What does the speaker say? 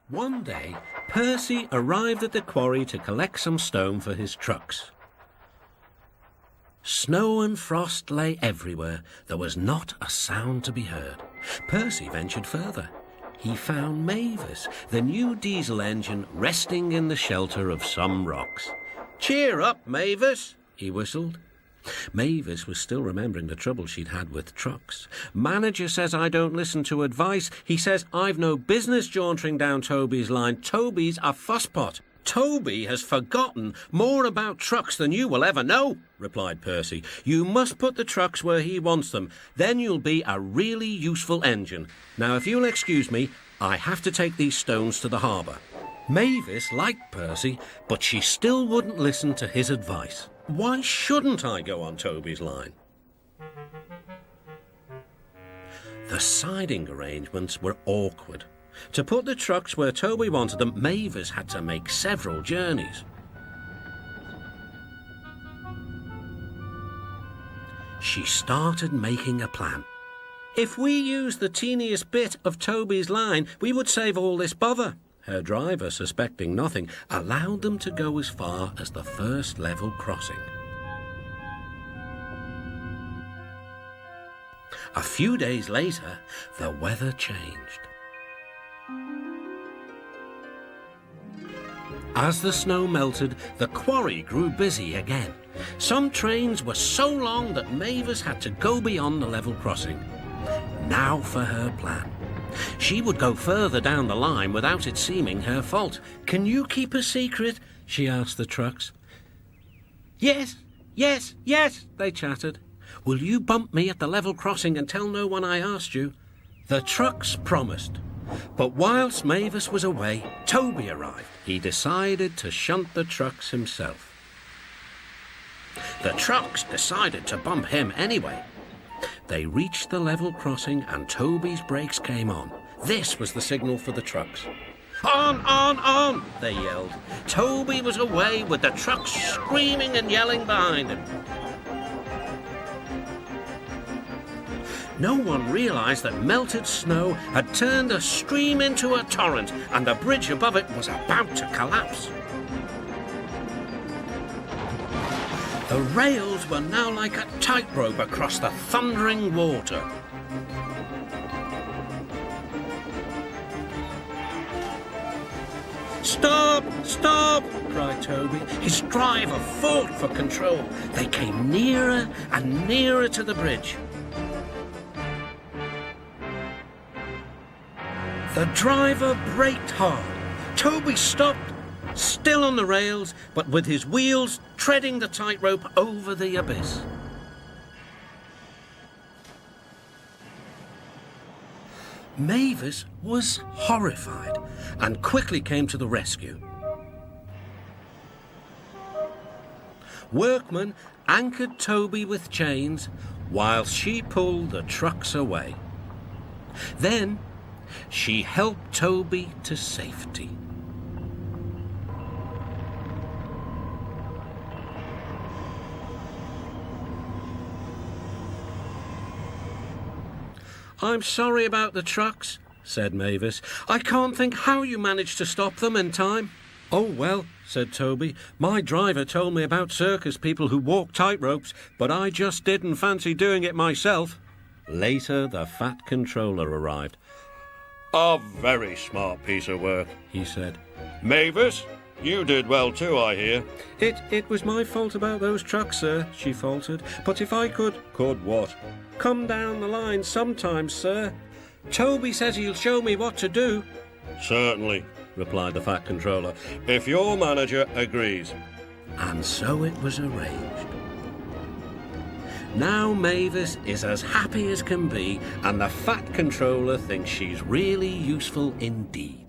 One day, Percy arrived at the quarry to collect some stone for his trucks. Snow and frost lay everywhere. There was not a sound to be heard. Percy ventured further. He found Mavis, the new diesel engine, resting in the shelter of some rocks. "Cheer up, Mavis," he whistled. Mavis was still remembering the trouble she'd had with trucks. "Manager says I don't listen to advice. He says I've no business jauntering down Toby's line. Toby's a fusspot. Toby has forgotten more about trucks than you will ever know," replied Percy. "You must put the trucks where he wants them. Then you'll be a really useful engine. Now, if you'll excuse me, I have to take these stones to the harbour." Mavis liked Percy, but she still wouldn't listen to his advice. "Why shouldn't I go on Toby's line?" The siding arrangements were awkward. To put the trucks where Toby wanted them, Mavis had to make several journeys. She started making a plan. "If we use the teeniest bit of Toby's line, we would save all this bother." Her driver, suspecting nothing, allowed them to go as far as the first level crossing. A few days later, the weather changed. As the snow melted, the quarry grew busy again. Some trains were so long that Mavis had to go beyond the level crossing. Now for her plan. She would go further down the line without it seeming her fault. "Can you keep a secret?" she asked the trucks. "Yes, yes, yes," they chattered. "Will you bump me at the level crossing and tell no one I asked you?" The trucks promised. But whilst Mavis was away, Toby arrived. He decided to shunt the trucks himself. The trucks decided to bump him anyway. They reached the level crossing and Toby's brakes came on. This was the signal for the trucks. "On, on!" they yelled. Toby was away with the trucks screaming and yelling behind him. No one realised that melted snow had turned a stream into a torrent and the bridge above it was about to collapse. The rails were now like a tightrope across the thundering water. "Stop! Stop!" cried Toby. His driver fought for control. They came nearer and nearer to the bridge. The driver braked hard. Toby stopped, still on the rails, but with his wheels treading the tightrope over the abyss. Mavis was horrified and quickly came to the rescue. Workmen anchored Toby with chains whilst she pulled the trucks away. Then she helped Toby to safety. "I'm sorry about the trucks," said Mavis. "I can't think how you managed to stop them in time." "Oh, well," said Toby, "my driver told me about circus people who walk tightropes, but I just didn't fancy doing it myself." Later, the Fat Controller arrived. "A very smart piece of work," he said. "Mavis, you did well too, I hear." It was my fault about those trucks, sir," she faltered. "But if I could—" "Could what?" "Come down the line sometimes, sir. Toby says he'll show me what to do." "Certainly," replied the Fat Controller, "if your manager agrees." And so it was arranged. Now Mavis is as happy as can be, and the Fat Controller thinks she's really useful indeed.